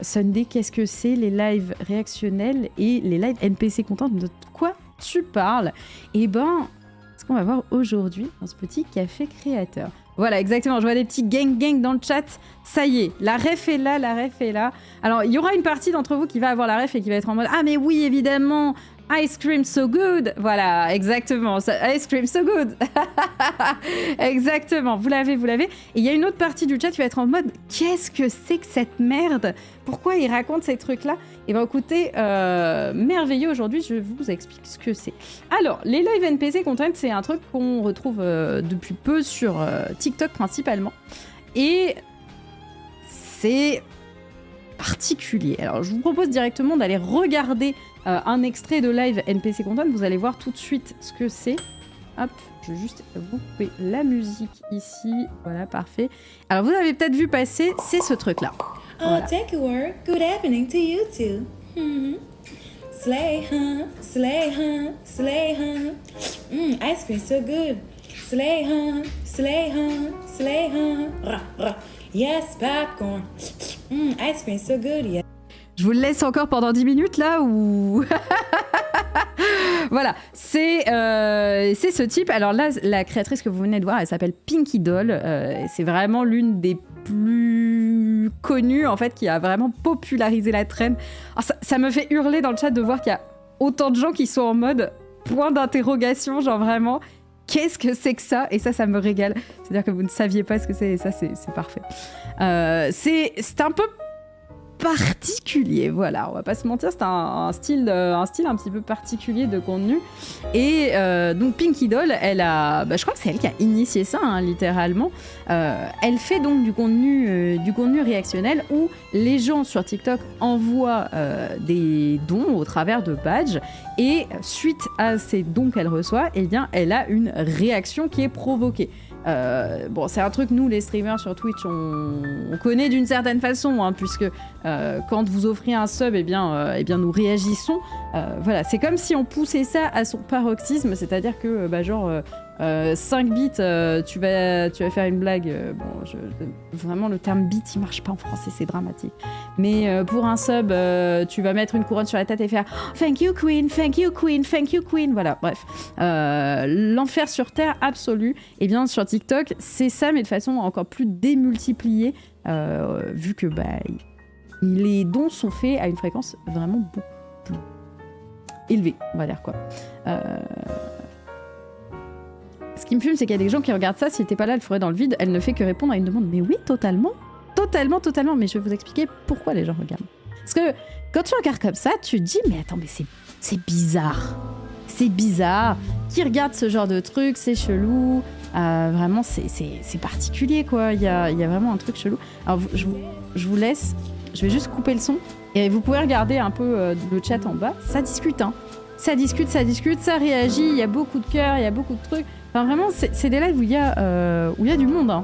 Sunday, qu'est-ce que c'est les lives réactionnels et les lives NPC content? De quoi tu parles? Eh ben, ce qu'on va voir aujourd'hui dans ce petit café créateur. Voilà, exactement. Je vois des petits gang dans le chat. Ça y est, la ref est là, la ref est là. Alors, il y aura une partie d'entre vous qui va avoir la ref et qui va être en mode « Ah, mais oui, évidemment, Ice Cream So Good !» Voilà, exactement. Ice Cream So Good. Exactement, vous l'avez. Et il y a une autre partie du chat qui va être en mode « Qu'est-ce que c'est que cette merde? Pourquoi il raconte ces trucs-là ?» Et bien écoutez, merveilleux, aujourd'hui, je vous explique ce que c'est. Alors, les live NPC content, c'est un truc qu'on retrouve depuis peu sur TikTok principalement. Et c'est particulier. Alors, je vous propose directement d'aller regarder un extrait de live NPC content. Vous allez voir tout de suite ce que c'est. Hop, je vais juste vous couper la musique ici. Voilà, parfait. Alors, vous avez peut-être vu passer, c'est ce truc-là. Voilà. Oh, thank you, word. Good evening to you too. Slay, huh? Slay, huh? Slay, huh? Ice cream so good. Slay, huh? Slay, huh? Slay, huh? Rah, rah. Yes, popcorn. Ice cream so good, yeah. Je vous le laisse encore pendant 10 minutes là ou... Voilà, c'est ce type. Alors là, la créatrice que vous venez de voir, elle s'appelle Pinky Doll. C'est vraiment l'une des plus connues, en fait, qui a vraiment popularisé la trend. Alors ça me fait hurler dans le chat de voir qu'il y a autant de gens qui sont en mode point d'interrogation, genre vraiment... Qu'est-ce que c'est que ça? Et ça me régale. C'est-à-dire que vous ne saviez pas ce que c'est, et ça, c'est parfait. C'est un peu particulier, voilà, on va pas se mentir, c'est un style un petit peu particulier de contenu. Et donc Pinky Doll, elle a, je crois que c'est elle qui a initié ça, hein, littéralement. Elle fait donc du contenu réactionnel où les gens sur TikTok envoient des dons au travers de badges, et suite à ces dons qu'elle reçoit, eh bien, elle a une réaction qui est provoquée. Bon, c'est un truc, nous les streamers sur Twitch, on connaît d'une certaine façon, hein, puisque quand vous offrez un sub, eh bien nous réagissons. Voilà, c'est comme si on poussait ça à son paroxysme, c'est-à-dire que 5 bits, tu vas faire une blague. Vraiment, le terme bit, il marche pas en français, c'est dramatique. Mais pour un sub, tu vas mettre une couronne sur la tête et faire oh, thank you queen, thank you queen, thank you queen. Voilà, bref. L'enfer sur terre absolu. Et bien sur TikTok, c'est ça, mais de façon encore plus démultipliée, vu que les dons sont faits à une fréquence vraiment beaucoup plus élevée, on va dire quoi. Ce qui me fume, c'est qu'il y a des gens qui regardent ça, si t'es pas là, elle ferait dans le vide, elle ne fait que répondre à une demande. Mais oui, totalement. Mais je vais vous expliquer pourquoi les gens regardent. Parce que quand tu regardes comme ça, tu te dis, mais attends, mais c'est bizarre. C'est bizarre. Qui regarde ce genre de truc? C'est chelou. Vraiment, c'est particulier, quoi. Il y a vraiment un truc chelou. Alors, je vous laisse. Je vais juste couper le son. Et vous pouvez regarder un peu le chat en bas. Ça discute, hein. Ça discute, ça réagit. Il y a beaucoup de cœurs, il y a beaucoup de trucs. Enfin, vraiment, c'est des lives où il y a du monde, hein.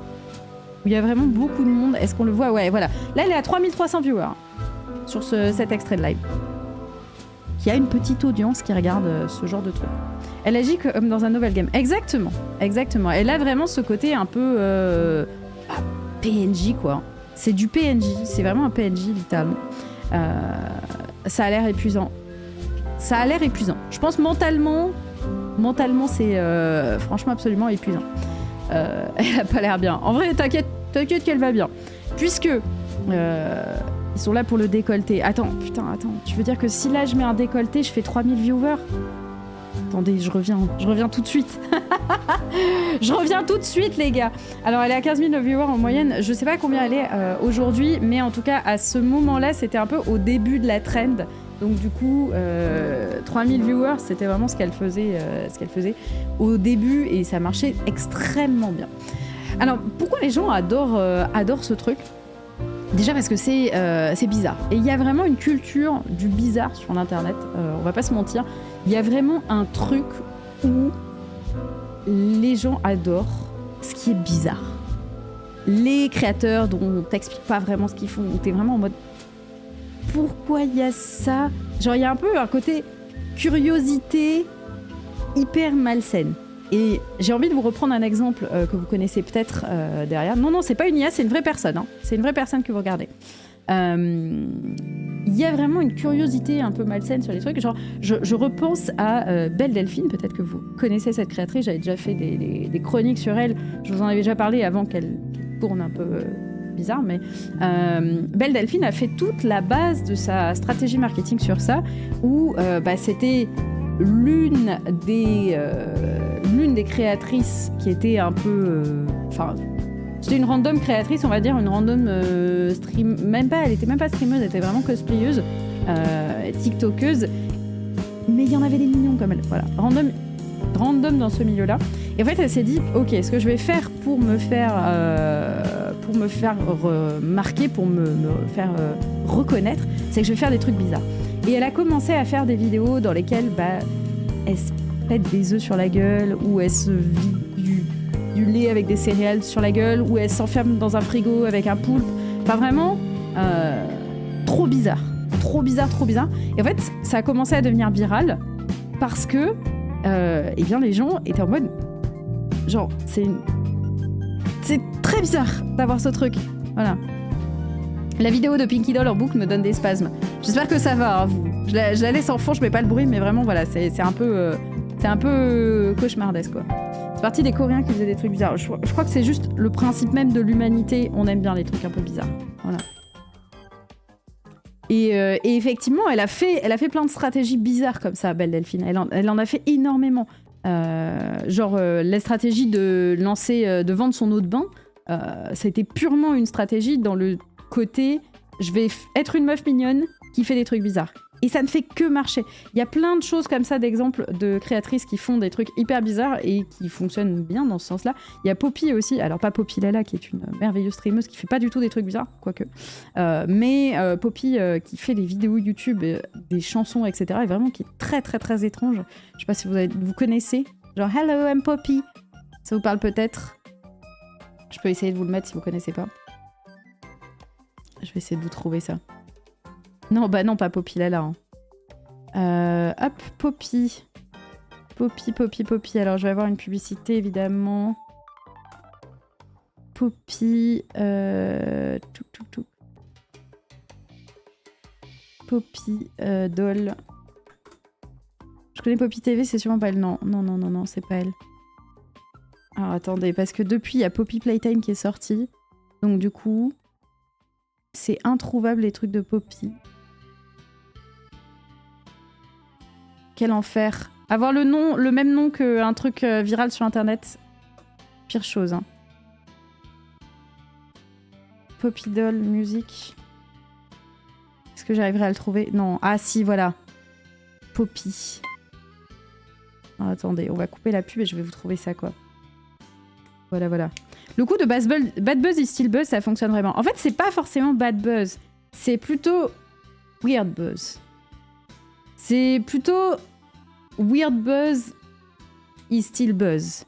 Où il y a vraiment beaucoup de monde. Est-ce qu'on le voit? Ouais, voilà. Là, elle est à 3300 viewers sur cet extrait de live. Qui a une petite audience qui regarde ce genre de truc. Elle agit comme dans un novel game. Exactement. Elle a vraiment ce côté un peu PNJ, quoi. C'est du PNJ. C'est vraiment un PNJ, littéralement. Ça a l'air épuisant. Je pense mentalement, c'est franchement absolument épuisant. Elle a pas l'air bien. En vrai, t'inquiète qu'elle va bien. Puisque ils sont là pour le décolleté. Attends. Tu veux dire que si là je mets un décolleté, je fais 3000 viewers? Attendez, je reviens tout de suite. Je reviens tout de suite, les gars. Alors, elle est à 15 000 viewers en moyenne. Je sais pas combien elle est aujourd'hui, mais en tout cas, à ce moment-là, c'était un peu au début de la trend. Donc du coup, 3000 viewers, c'était vraiment ce qu'elle faisait au début, et ça marchait extrêmement bien. Alors, pourquoi les gens adorent ce truc? Déjà parce que c'est bizarre. Et il y a vraiment une culture du bizarre sur l'internet, on va pas se mentir. Il y a vraiment un truc où les gens adorent ce qui est bizarre. Les créateurs dont on t'explique pas vraiment ce qu'ils font, où t'es vraiment en mode pourquoi il y a ça? Genre, il y a un peu un côté curiosité hyper malsaine. Et j'ai envie de vous reprendre un exemple que vous connaissez peut-être derrière. Non, c'est pas une IA, c'est une vraie personne. Hein. C'est une vraie personne que vous regardez. il y a vraiment une curiosité un peu malsaine sur les trucs. Genre, je repense à Belle Delphine, peut-être que vous connaissez cette créatrice, j'avais déjà fait des chroniques sur elle, je vous en avais déjà parlé avant qu'elle tourne un peu bizarre, mais Belle Delphine a fait toute la base de sa stratégie marketing sur ça, où c'était l'une des créatrices qui était un peu... c'était une random créatrice, on va dire, une random stream... elle était même pas streameuse, elle était vraiment cosplayeuse, tiktokeuse, mais il y en avait des millions comme elle, voilà. Random dans ce milieu-là. Et en fait, elle s'est dit, ok, ce que je vais faire pour me faire remarquer, pour me faire reconnaître, c'est que je vais faire des trucs bizarres. Et elle a commencé à faire des vidéos dans lesquelles elle se pète des œufs sur la gueule, ou elle se vide du lait avec des céréales sur la gueule, ou elle s'enferme dans un frigo avec un poulpe. Enfin vraiment, trop bizarre. Trop bizarre. Et en fait, ça a commencé à devenir viral parce que les gens étaient en mode... Genre, c'est très bizarre d'avoir ce truc. Voilà. La vidéo de Pinky Doll en boucle me donne des spasmes. J'espère que ça va, hein, vous. Je la laisse en fond, je mets pas le bruit, mais vraiment, voilà, c'est un peu cauchemardesque, quoi. C'est parti des Coréens qui faisaient des trucs bizarres. Je crois que c'est juste le principe même de l'humanité. On aime bien les trucs un peu bizarres. Voilà. Et effectivement, elle a fait plein de stratégies bizarres comme ça, Belle Delphine. Elle en a fait énormément. La stratégie de vendre son eau de bain, c'était purement une stratégie dans le côté je vais être une meuf mignonne qui fait des trucs bizarres. Et ça ne fait que marcher. Il y a plein de choses comme ça, d'exemples de créatrices qui font des trucs hyper bizarres et qui fonctionnent bien dans ce sens-là. Il y a Poppy aussi, alors pas Poppy Lala qui est une merveilleuse streameuse qui fait pas du tout des trucs bizarres, quoique. Mais Poppy qui fait des vidéos YouTube, des chansons, etc. et vraiment qui est très très très étrange. Je sais pas si vous connaissez. Genre Hello, I'm Poppy. Ça vous parle peut-être? Je peux essayer de vous le mettre si vous connaissez pas. Je vais essayer de vous trouver ça. Non, non, pas Poppy Lala. Hop, Poppy. Poppy. Alors, je vais avoir une publicité, évidemment. Poppy... Poppy Doll. Je connais Poppy TV, c'est sûrement pas elle. Non, c'est pas elle. Alors, attendez, parce que depuis, il y a Poppy Playtime qui est sorti. Donc, du coup... C'est introuvable, les trucs de Poppy. Quel enfer. Avoir le même nom qu'un truc viral sur internet. Pire chose, hein. Poppy Doll, musique. Est-ce que j'arriverai à le trouver? Non. Ah si, voilà. Poppy. Oh, attendez, on va couper la pub et je vais vous trouver ça, quoi. Voilà. Le coup de Bad Buzz is Still Buzz, ça fonctionne vraiment. En fait, c'est pas forcément Bad Buzz. C'est plutôt Weird Buzz. C'est plutôt Weird Buzz is Still Buzz.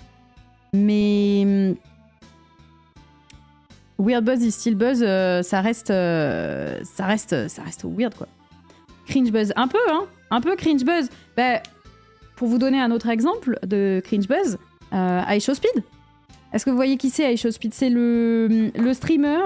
Mais Weird Buzz is Still Buzz, ça reste weird, quoi. Cringe Buzz, un peu, hein. Un peu Cringe Buzz. Pour vous donner un autre exemple de Cringe Buzz, iShowSpeed. Est-ce que vous voyez qui c'est, iShowSpeed? C'est le streamer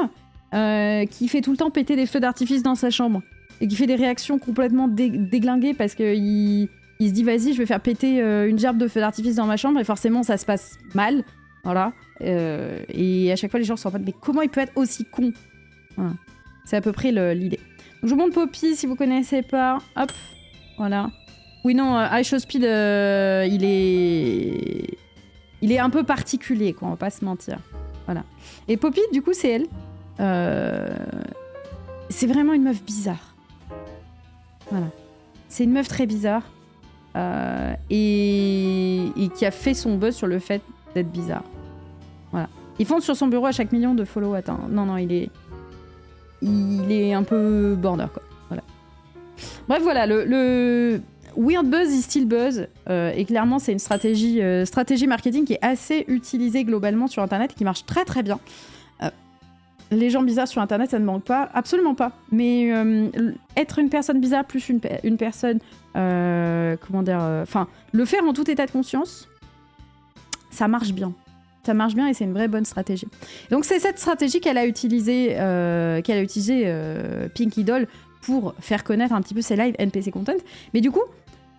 qui fait tout le temps péter des feux d'artifice dans sa chambre et qui fait des réactions complètement déglinguées parce qu'il se dit vas-y, je vais faire péter une gerbe de feux d'artifice dans ma chambre et forcément ça se passe mal. Voilà. Et à chaque fois, les gens se rendent compte, mais comment il peut être aussi con? Voilà. C'est à peu près l'idée. Donc, je vous montre Poppy si vous connaissez pas. Hop. Voilà. Oui, non, iShowSpeed, il est un peu particulier, quoi, on va pas se mentir. Voilà. Et Poppy, du coup, c'est elle. C'est vraiment une meuf bizarre. Voilà. C'est une meuf très bizarre. Et qui a fait son buzz sur le fait d'être bizarre. Voilà. Il fonce sur son bureau à chaque million de follow. Attends, non, il est un peu border, quoi. Voilà. Bref, voilà, le Weird Buzz is Still Buzz. Et clairement, c'est une stratégie marketing qui est assez utilisée globalement sur Internet et qui marche très très bien. Les gens bizarres sur Internet, ça ne manque pas, absolument pas. Mais être une personne bizarre plus une personne, le faire en tout état de conscience, ça marche bien. Ça marche bien et c'est une vraie bonne stratégie. Donc c'est cette stratégie qu'elle a utilisée Pinky Doll pour faire connaître un petit peu ses lives NPC content. Mais du coup,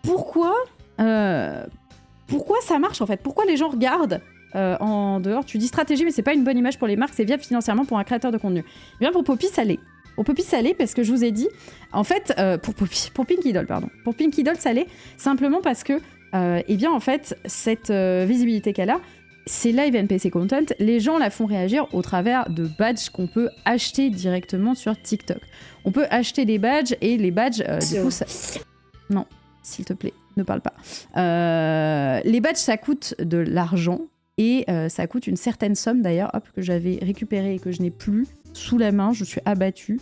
pourquoi ça marche en fait? Pourquoi les gens regardent en dehors? Tu dis stratégie, mais c'est pas une bonne image pour les marques, c'est viable financièrement pour un créateur de contenu. Bien pour Poppy, ça l'est. Pour Poppy, ça l'est parce que je vous ai dit, en fait, pour Pinky Doll, pardon. Pour Pinky Doll, ça l'est simplement parce que, eh bien, en fait, cette visibilité qu'elle a, ces live NPC content, les gens la font réagir au travers de badges qu'on peut acheter directement sur TikTok. On peut acheter des badges et les badges, du coup, ça... Non, s'il te plaît, ne parle pas. Les badges, ça coûte de l'argent et ça coûte une certaine somme d'ailleurs, hop, que j'avais récupérée et que je n'ai plus sous la main. Je suis abattue.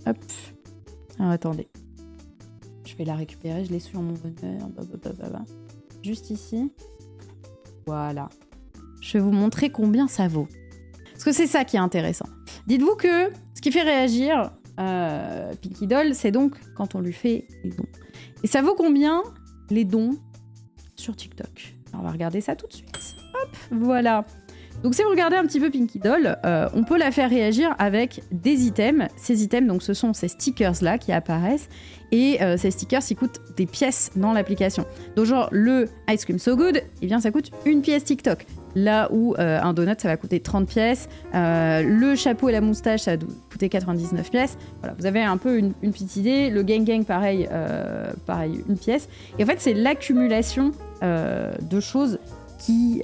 Hop. Alors, attendez. Je vais la récupérer, je l'ai sur mon runner. Juste ici. Voilà. Je vais vous montrer combien ça vaut. Parce que c'est ça qui est intéressant. Dites-vous que ce qui fait réagir Pinky Doll, c'est donc quand on lui fait les dons. Et ça vaut combien les dons sur TikTok? Alors, on va regarder ça tout de suite. Hop, voilà. Donc si vous regardez un petit peu Pinky Doll, on peut la faire réagir avec des items. Ces items, donc ce sont ces stickers-là qui apparaissent. Et ces stickers, ils coûtent des pièces dans l'application. Donc genre le Ice Cream So Good, eh bien ça coûte une pièce TikTok. Là où un donut, ça va coûter 30 pièces. Le chapeau et la moustache, ça va coûter 99 pièces. Voilà, vous avez un peu une petite idée. Le Gang Gang, pareil, une pièce. Et en fait, c'est l'accumulation de choses qui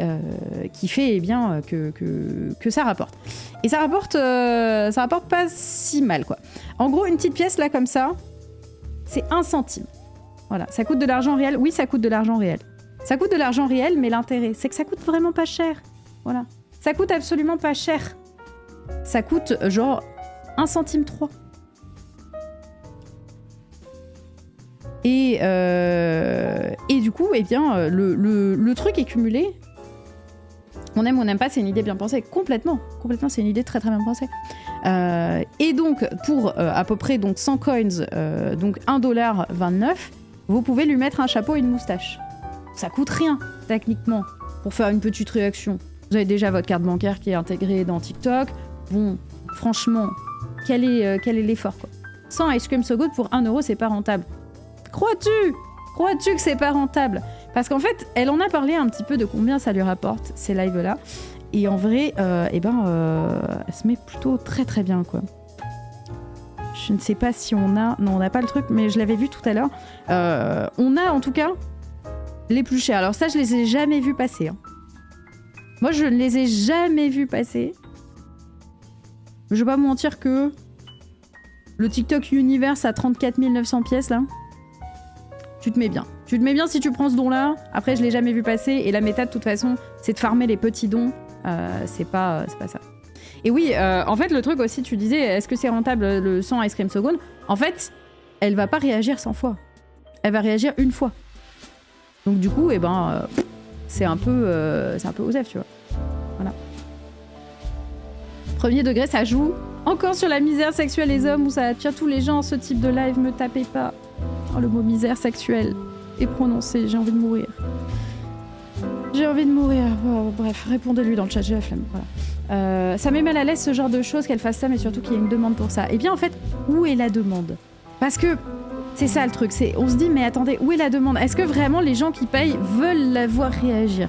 fait eh bien, que ça rapporte. Et ça rapporte pas si mal, quoi. En gros, une petite pièce, là, comme ça, c'est 1 centime. Voilà, ça coûte de l'argent réel. Oui, ça coûte de l'argent réel. Ça coûte de l'argent réel, mais l'intérêt, c'est que ça coûte vraiment pas cher. Voilà. Ça coûte absolument pas cher. Ça coûte, genre, 1 centime 3. Et du coup, eh bien, le truc est cumulé. On aime ou on n'aime pas, c'est une idée bien pensée. Complètement, c'est une idée très très bien pensée. Et donc, pour à peu près donc 100 coins, donc 1,29$, vous pouvez lui mettre un chapeau et une moustache. Ça coûte rien, techniquement, pour faire une petite réaction. Vous avez déjà votre carte bancaire qui est intégrée dans TikTok. Bon, franchement, quel est l'effort, quoi. 100 Ice Cream So Good pour 1€, c'est pas rentable. Crois-tu que c'est pas rentable? Parce qu'en fait, elle en a parlé un petit peu de combien ça lui rapporte, ces lives-là. Et en vrai, elle se met plutôt très très bien, quoi. Je ne sais pas si on a... Non, on n'a pas le truc, mais je l'avais vu tout à l'heure. On a, en tout cas, les plus chers. Alors ça, je les ai jamais vus passer. Hein. Moi, je ne les ai jamais vus passer. Je vais pas vous mentir que... Le TikTok Universe à 34 900 pièces, là... Tu te mets bien. Tu te mets bien si tu prends ce don-là. Après, je l'ai jamais vu passer. Et la méta, de toute façon, c'est de farmer les petits dons. C'est pas ça. Et oui, en fait, le truc aussi, tu disais, est-ce que c'est rentable le 100 Ice Cream So Good? En fait, elle va pas réagir 100 fois. Elle va réagir une fois. Donc du coup, c'est un peu osef, tu vois. Voilà. Premier degré, ça joue encore sur la misère sexuelle des hommes où ça attire tous les gens. Ce type de live, me tapez pas. Oh, le mot misère sexuelle est prononcé, j'ai envie de mourir. J'ai envie de mourir. Oh, bref, répondez-lui dans le chat, j'ai la flemme. Voilà. Ça met mal à l'aise ce genre de choses qu'elle fasse ça, mais surtout qu'il y ait une demande pour ça. Et bien en fait, où est la demande? Parce que c'est ça le truc, on se dit mais attendez, où est la demande? Est-ce que vraiment les gens qui payent veulent la voir réagir?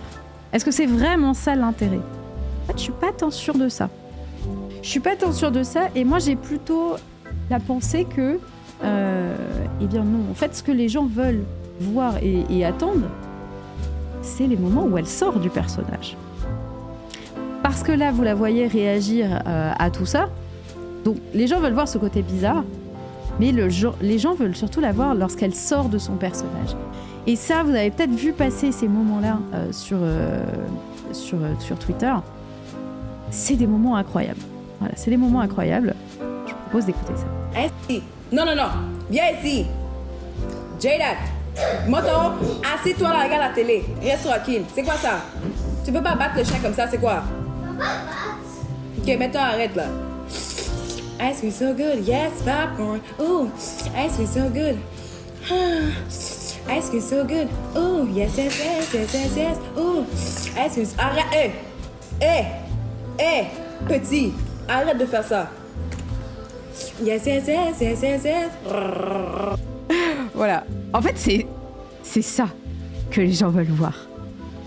Est-ce que c'est vraiment ça l'intérêt? En fait, je suis pas tant sûre de ça. Et moi j'ai plutôt la pensée que eh bien non, en fait ce que les gens veulent voir et attendent, c'est les moments où elle sort du personnage. Parce que là, vous la voyez réagir à tout ça, donc les gens veulent voir ce côté bizarre, mais les gens veulent surtout la voir lorsqu'elle sort de son personnage. Et ça, vous avez peut-être vu passer ces moments-là sur Twitter. C'est des moments incroyables. Voilà, c'est des moments incroyables. Je vous propose d'écouter ça. Hey, non, viens ici. Jada, moto, assis-toi là, regarde la télé. Reste tranquille. C'est quoi ça? Tu peux pas battre le chien comme ça, c'est quoi? Ok, maintenant arrête là. Ice cream so good, yes, popcorn. Ooh, ice cream so good. ice cream so good. Oh, yes, yes, yes, yes, yes, yes. Oh, ice cream. Arrête, petit, arrête de faire ça. Yes, yes, yes, yes, yes, yes. Voilà. En fait, c'est ça que les gens veulent voir.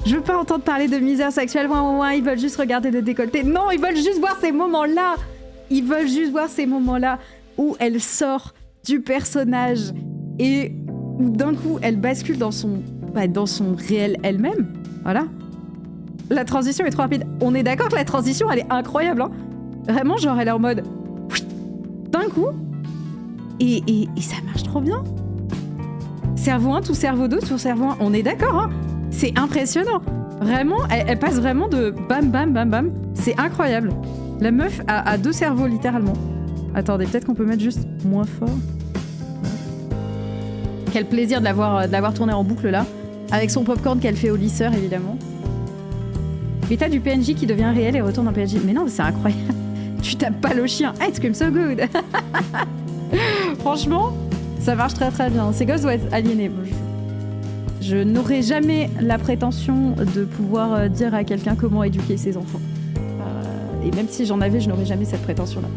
Je veux pas entendre parler de misère sexuelle, ils veulent juste regarder le décolleté. Non, ils veulent juste voir ces moments-là. Ils veulent juste voir ces moments-là où elle sort du personnage et où d'un coup, elle bascule dans son réel elle-même. Voilà. La transition est trop rapide. On est d'accord que la transition, elle est incroyable. Hein. Vraiment, genre, elle est en mode... d'un coup. Et ça marche trop bien. Cerveau 1, tout cerveau 2, tout cerveau 1. On est d'accord, hein. C'est impressionnant. Vraiment, elle passe vraiment de bam, bam, bam, bam. C'est incroyable. La meuf a deux cerveaux, littéralement. Attendez, peut-être qu'on peut mettre juste moins fort. Quel plaisir de l'avoir tourné en boucle, là. Avec son popcorn qu'elle fait au lisseur, évidemment. Mais t'as du PNJ qui devient réel et retourne en PNJ. Mais non, c'est incroyable. Tu tapes pas le chien. Ice cream so good. Franchement, ça marche très très bien. Ces gosses doivent être aliénés. Je n'aurai jamais la prétention de pouvoir dire à quelqu'un comment éduquer ses enfants. Et même si j'en avais, je n'aurais jamais cette prétention-là.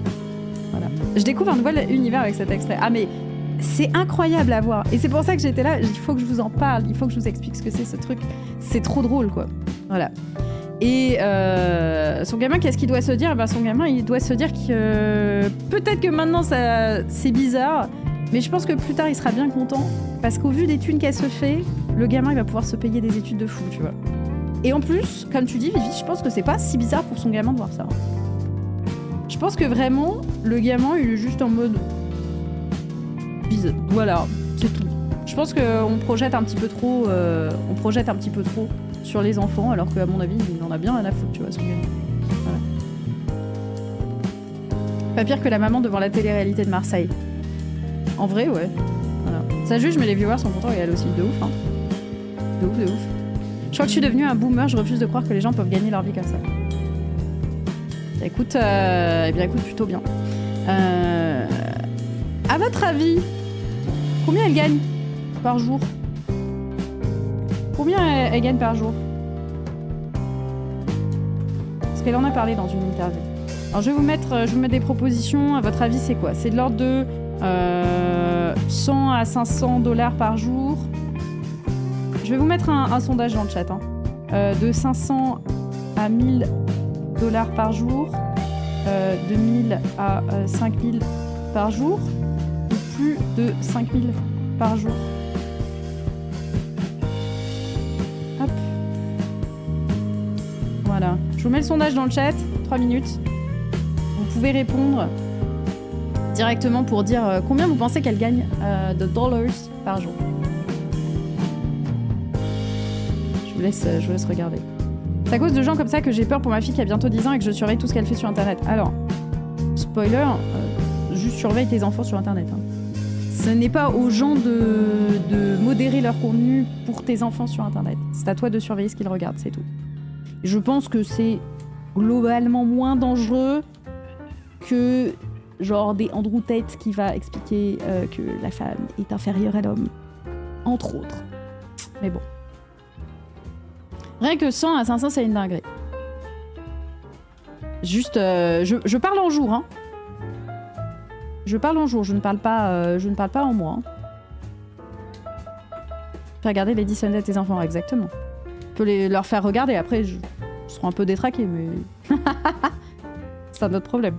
Voilà. Je découvre un nouvel univers avec cet extrait. Ah mais c'est incroyable à voir. Et c'est pour ça que j'étais là. Il faut que je vous en parle. Il faut que je vous explique ce que c'est ce truc. C'est trop drôle, quoi. Voilà. Et son gamin, qu'est-ce qu'il doit se dire ? Son gamin, il doit se dire que peut-être que maintenant, c'est bizarre, mais je pense que plus tard, il sera bien content, parce qu'au vu des thunes qu'elle se fait, le gamin, il va pouvoir se payer des études de fou, tu vois. Et en plus, comme tu dis, Vivi, je pense que c'est pas si bizarre pour son gamin de voir ça. Je pense que vraiment, le gamin, il est juste en mode... Voilà, c'est tout. Je pense qu'on projette un petit peu trop... sur les enfants, alors qu'à mon avis, il en a bien rien à foutre, tu vois, son gamin. Voilà. Pas pire que la maman devant la télé-réalité de Marseille. En vrai, ouais. Voilà. Ça juge, mais les viewers sont contents et elle aussi, de ouf, hein. De ouf, de ouf. Je crois que je suis devenue un boomer, je refuse de croire que les gens peuvent gagner leur vie comme ça. Écoute, eh bien écoute, plutôt bien. À votre avis, combien elle gagne par jour ? Combien elle gagne par jour ? Parce qu'elle en a parlé dans une interview. Alors je vais vous mettre des propositions. À votre avis, c'est quoi ? C'est de l'ordre de 100 à 500 $ par jour. Je vais vous mettre un sondage dans le chat. Hein. De 500 à 1000 $ par jour. De 1000 à 5000 par jour. Ou plus de 5000 par jour. Hop. Voilà. Je vous mets le sondage dans le chat. 3 minutes. Vous pouvez répondre directement pour dire combien vous pensez qu'elle gagne de dollars par jour. Je vous laisse regarder. C'est à cause de gens comme ça que j'ai peur pour ma fille qui a bientôt 10 ans et que je surveille tout ce qu'elle fait sur Internet. Alors, spoiler, juste surveille tes enfants sur Internet. Hein. Ce n'est pas aux gens de modérer leur contenu pour tes enfants sur Internet. C'est à toi de surveiller ce qu'ils regardent, c'est tout. Je pense que c'est globalement moins dangereux que genre des Andrew Tate qui va expliquer que la femme est inférieure à l'homme, entre autres. Mais bon. Rien que 100 à 500, c'est une dinguerie. Juste, je parle en jour, hein. Je parle en jour, je ne parle pas en mois. Hein. Fais regarder les Sunday à tes enfants, exactement. Tu peux leur faire regarder, après, je serai un peu détraqué, mais... c'est un autre problème.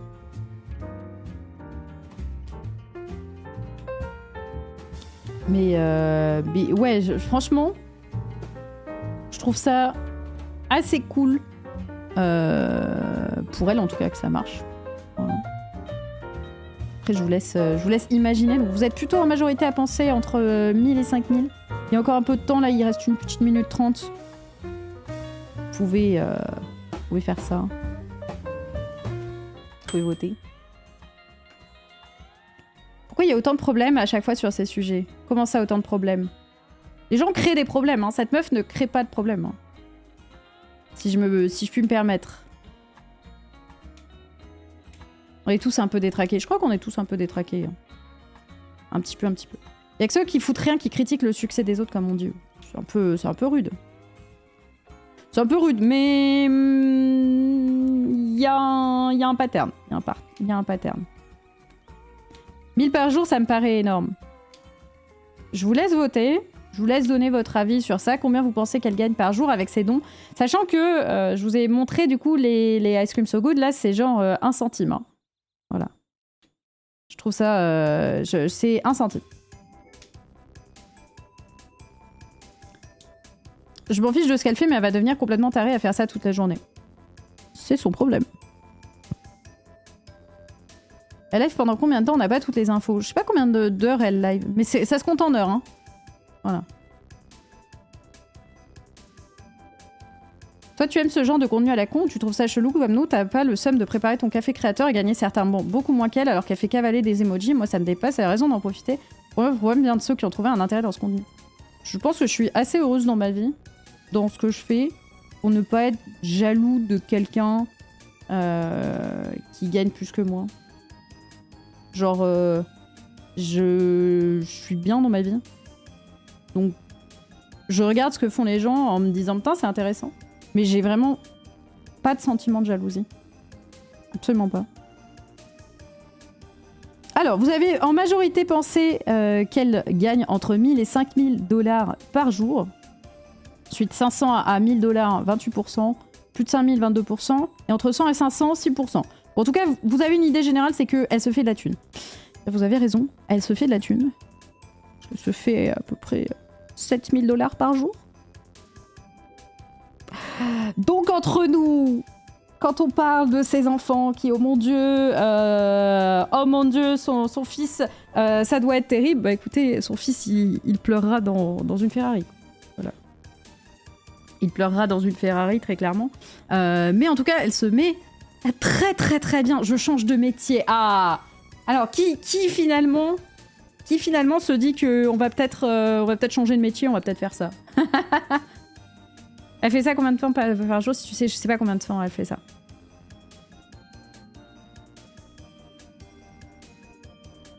Mais ouais, franchement, je trouve ça assez cool. Pour elle, en tout cas, que ça marche. Voilà. Après, je vous laisse imaginer. Donc, vous êtes plutôt en majorité à penser entre 1000 et 5000. Il y a encore un peu de temps, là, il reste une petite minute 30. Vous pouvez faire ça. Vous pouvez voter. Pourquoi il y a autant de problèmes à chaque fois sur ces sujets ? Comment ça, autant de problèmes ? Les gens créent des problèmes, hein. Cette meuf ne crée pas de problèmes. Hein. Si je puis me permettre. On est tous un peu détraqués. Je crois qu'on est tous un peu détraqués. Hein. Un petit peu. Il y a que ceux qui foutent rien qui critiquent le succès des autres, comme on dit. C'est un peu rude. C'est un peu rude, mais il y a un pattern. Il y a un pattern. 1000 par jour, ça me paraît énorme. Je vous laisse voter. Je vous laisse donner votre avis sur ça. Combien vous pensez qu'elle gagne par jour avec ses dons? Sachant que je vous ai montré du coup les Ice Cream So Good. Là, c'est genre 1 centime. Hein. Voilà. Je trouve ça... c'est 1 centime. Je m'en fiche de ce qu'elle fait, mais elle va devenir complètement tarée à faire ça toute la journée. C'est son problème. Elle live pendant combien de temps? On n'a pas toutes les infos. Je sais pas combien d'heures elle live, mais ça se compte en heures. Hein. Voilà. Toi, tu aimes ce genre de contenu à la con? Tu trouves ça chelou comme nous? T'as pas le seum de préparer ton café créateur et gagner certains bons, beaucoup moins qu'elle, alors qu'elle fait cavaler des emojis? Moi, ça me dépasse. Elle a raison d'en profiter. Le problème vient de ceux qui ont trouvé un intérêt dans ce contenu. Je pense que je suis assez heureuse dans ma vie, dans ce que je fais, pour ne pas être jaloux de quelqu'un qui gagne plus que moi. Genre, je suis bien dans ma vie. Donc, je regarde ce que font les gens en me disant « Putain, c'est intéressant ». Mais j'ai vraiment pas de sentiment de jalousie. Absolument pas. Alors, vous avez en majorité pensé qu'elle gagne entre 1000 et 5000 $ par jour. Ensuite, 500 à 1000 $, 28%. Plus de 5000, 22%. Et entre 100 et 500, 6%. En tout cas, vous avez une idée générale, c'est qu'elle se fait de la thune. Vous avez raison, elle se fait de la thune. Elle se fait à peu près 7000 $ par jour. Donc entre nous, quand on parle de ces enfants qui, oh mon Dieu, son fils, ça doit être terrible. Bah écoutez, son fils, il pleurera dans une Ferrari. Voilà. Il pleurera dans une Ferrari, très clairement. Mais en tout cas, elle se met très très très bien. Je change de métier. Ah. Alors qui finalement se dit que on va peut-être changer de métier, on va peut-être faire ça. Elle fait ça combien de temps par jour? Si tu sais, je sais pas combien de temps elle fait ça.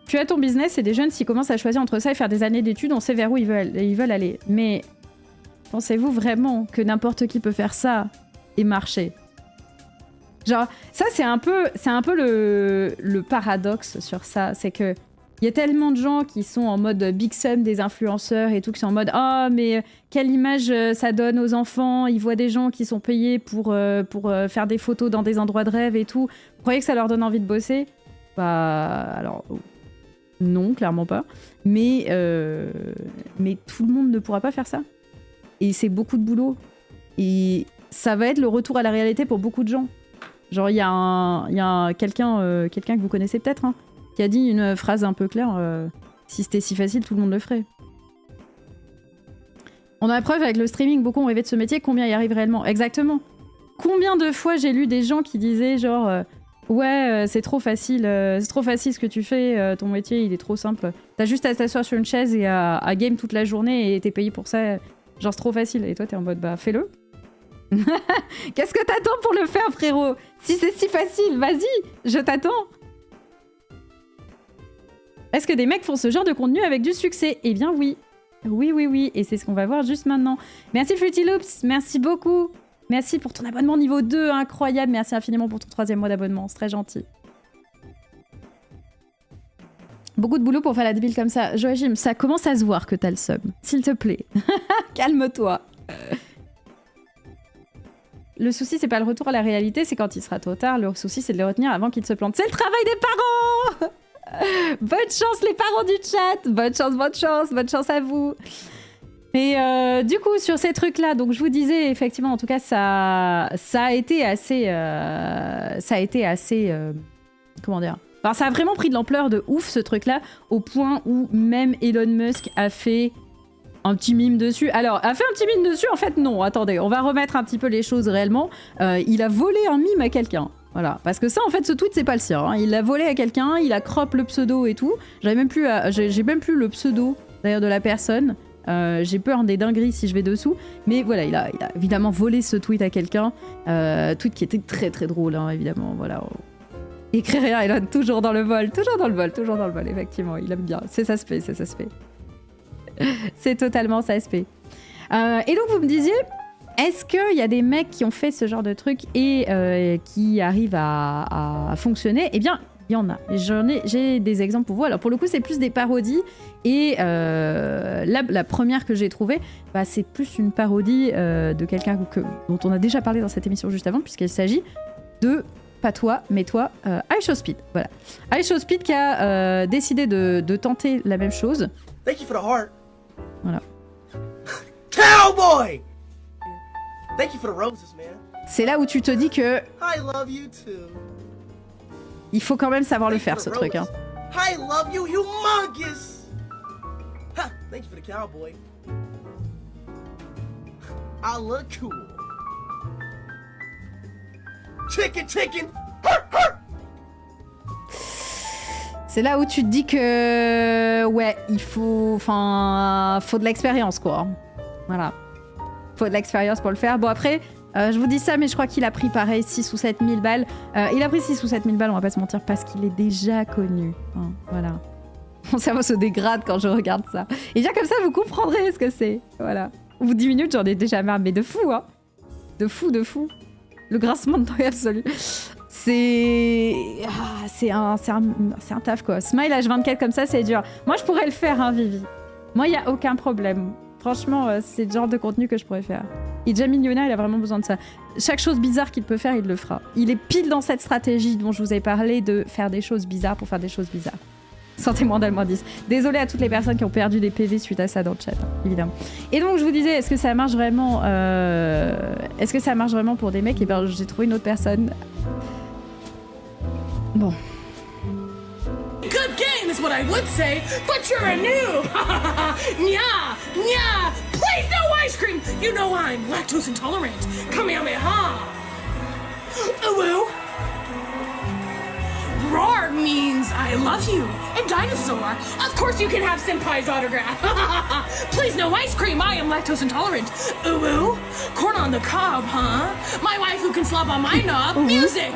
Tu as ton business et des jeunes, s'ils commencent à choisir entre ça et faire des années d'études, on sait vers où ils veulent aller. Mais pensez-vous vraiment que n'importe qui peut faire ça et marcher? Genre, ça c'est un peu le paradoxe sur ça, c'est que il y a tellement de gens qui sont en mode big sum des influenceurs et tout, qui sont en mode « Ah, mais quelle image ça donne aux enfants, ils voient des gens qui sont payés pour faire des photos dans des endroits de rêve et tout. Vous croyez que ça leur donne envie de bosser ?» Bah, alors, non, clairement pas. Mais tout le monde ne pourra pas faire ça. Et c'est beaucoup de boulot. Et ça va être le retour à la réalité pour beaucoup de gens. Genre, il y a quelqu'un que vous connaissez peut-être, hein, qui a dit une phrase un peu claire, si c'était si facile, tout le monde le ferait. On a la preuve avec le streaming, beaucoup ont rêvé de ce métier, combien y arrivent réellement? Exactement. Combien de fois j'ai lu des gens qui disaient genre ouais, c'est trop facile ce que tu fais, ton métier il est trop simple. T'as juste à t'asseoir sur une chaise et à game toute la journée et t'es payé pour ça, genre c'est trop facile. Et toi t'es en mode bah fais-le. Qu'est-ce que t'attends pour le faire, frérot? Si c'est si facile, vas-y, je t'attends. Est-ce que des mecs font ce genre de contenu avec du succès? Eh bien oui. Oui, et c'est ce qu'on va voir juste maintenant. Merci Fruity Loops, merci beaucoup. Merci pour ton abonnement niveau 2, incroyable. Merci infiniment pour ton 3e mois d'abonnement, c'est très gentil. Beaucoup de boulot pour faire la débile comme ça. Joachim, ça commence à se voir que t'as le seum. S'il te plaît, calme-toi. Le souci, c'est pas le retour à la réalité, c'est quand il sera trop tard. Le souci, c'est de les retenir avant qu'ils se plantent. C'est le travail des parents. Bonne chance, les parents du chat. Bonne chance à vous. Et du coup, sur ces trucs-là, donc je vous disais, effectivement, en tout cas, ça a été assez... comment dire? Enfin, ça a vraiment pris de l'ampleur de ouf, ce truc-là, au point où même Elon Musk a fait un petit mime dessus. Alors, a fait un petit mime dessus? En fait, non. Attendez, on va remettre un petit peu les choses réellement. Il a volé un mime à quelqu'un. Voilà. Parce que ça, en fait, ce tweet, c'est pas le sien. Hein. Il l'a volé à quelqu'un, il a crop le pseudo et tout. J'ai même plus le pseudo, d'ailleurs, de la personne. J'ai peur des dingueries si je vais dessous. Mais voilà, il a évidemment volé ce tweet à quelqu'un. Tweet qui était très très drôle, hein, évidemment. Voilà. Écrire rien, Elon, toujours dans le vol, effectivement. Il aime bien. Ça se fait. C'est totalement ça, SP. Et donc, vous me disiez, est-ce qu'il y a des mecs qui ont fait ce genre de truc et qui arrivent à fonctionner? Eh bien, il y en a. J'ai des exemples pour vous. Alors, pour le coup, c'est plus des parodies. Et la première que j'ai trouvée, bah, c'est plus une parodie de quelqu'un dont on a déjà parlé dans cette émission juste avant, puisqu'il s'agit de... Pas toi, mais toi, iShowSpeed. Voilà. iShowSpeed qui a décidé de tenter la même chose. Thank you for the heart. Voilà. Cowboy! Thank you for the roses, man. C'est là où tu te dis que I love you too. il faut quand même savoir le Thank you faire, for ce the truc. Hein. roses. I love you, humongous. Ha, thank you for the cowboy. I look cool. Chicken, chicken. C'est là où tu te dis que ouais, il faut de l'expérience, quoi. Voilà. Faut de l'expérience pour le faire. Bon, après, je vous dis ça, mais je crois qu'il a pris pareil 6 ou 7 000 balles. Il a pris 6 ou 7 000 balles, on va pas se mentir, parce qu'il est déjà connu. Hein, voilà. Mon cerveau se dégrade quand je regarde ça. Et bien comme ça, vous comprendrez ce que c'est. Voilà. Au bout de 10 minutes, j'en ai déjà marre, mais de fou, hein. De fou, de fou. Le grincement de dents absolu. C'est un taf, quoi. Smile H24 comme ça, c'est dur. Moi, je pourrais le faire, hein, Vivi. Moi, il n'y a aucun problème. Franchement, c'est le genre de contenu que je pourrais faire. Et déjà millionnaire, il a vraiment besoin de ça. Chaque chose bizarre qu'il peut faire, il le fera. Il est pile dans cette stratégie dont je vous ai parlé de faire des choses bizarres pour faire des choses bizarres. Sentez-moi moins 10. Désolée à toutes les personnes qui ont perdu des PV suite à ça dans le chat, hein, évidemment. Et donc, je vous disais, est-ce que ça marche vraiment Est-ce que ça marche vraiment pour des mecs? Et bien, j'ai trouvé une autre personne. Bon. Good game is what I would say, but you're a noob. Nya, nya. Please no ice cream. You know I'm lactose intolerant. Kamehameha. Uwu. Roar means I love you. And dinosaur, of course you can have Senpai's autograph. Please no ice cream, I am lactose intolerant. Ooh, corn on the cob, huh? My wife who can slob on my knob. Music.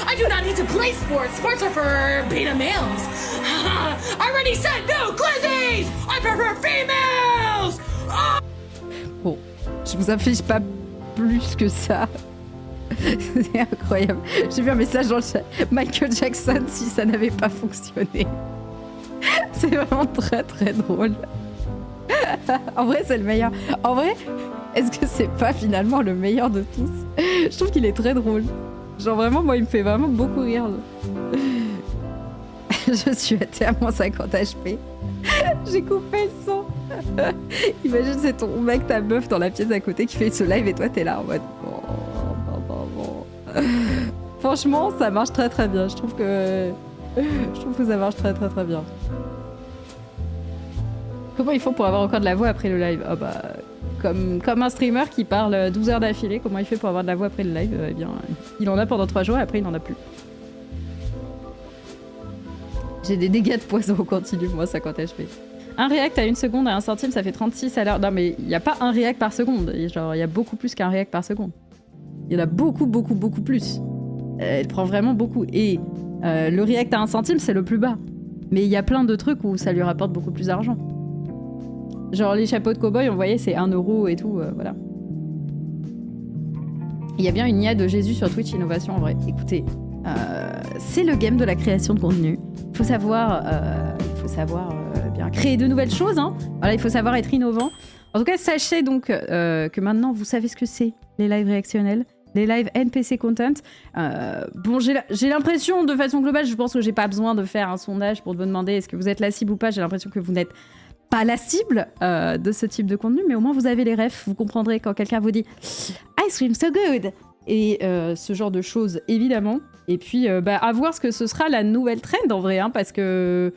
I do not need to play sports. Sports are for beta males. I already said no glizzies. I prefer females. Oh. Bon, je vous affiche pas plus que ça. C'est incroyable. J'ai vu un message dans le chat. Michael Jackson, si ça n'avait pas fonctionné. C'est vraiment très très drôle. En vrai, c'est le meilleur. En vrai, est-ce que c'est pas finalement le meilleur de tous? Je trouve qu'il est très drôle. Genre vraiment, moi, il me fait vraiment beaucoup rire. Je suis à terme en 50 HP. J'ai coupé le son. Imagine, c'est ton mec, ta meuf dans la pièce à côté qui fait ce live et toi, t'es là en mode... Franchement, ça marche très très bien. Je trouve que ça marche très très très bien. Comment ils font pour avoir encore de la voix après le live? Ah bah, comme un streamer qui parle 12 heures d'affilée, comment il fait pour avoir de la voix après le live? Eh bien, il en a pendant 3 jours et après il n'en a plus. J'ai des dégâts de poison au continu, moi, 50 HP. Un react à 1 seconde à 1 centime, ça fait 36 à l'heure. Non mais il n'y a pas un react par seconde. Genre, il y a beaucoup plus qu'un react par seconde. Il y en a beaucoup, beaucoup, beaucoup plus. Elle prend vraiment beaucoup. Et le react à 1 centime, c'est le plus bas. Mais il y a plein de trucs où ça lui rapporte beaucoup plus d'argent. Genre les chapeaux de cow-boy, on voyait, c'est 1 euro et tout, voilà. Il y a bien une IA de Jésus sur Twitch Innovation, en vrai. Écoutez, c'est le game de la création de contenu. Il faut savoir, bien créer de nouvelles choses. Hein. Voilà, il faut savoir être innovant. En tout cas, sachez donc que maintenant, vous savez ce que c'est, les lives réactionnels. Les lives NPC content. Bon, j'ai l'impression, de façon globale, je pense que j'ai pas besoin de faire un sondage pour vous demander est-ce que vous êtes la cible ou pas. J'ai l'impression que vous n'êtes pas la cible de ce type de contenu, mais au moins vous avez les refs. Vous comprendrez quand quelqu'un vous dit I stream so good et ce genre de choses, évidemment. Et puis, à voir ce que ce sera la nouvelle trend en vrai, hein, parce que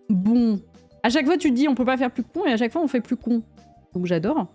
bon, à chaque fois tu te dis on peut pas faire plus con et à chaque fois on fait plus con. Donc j'adore.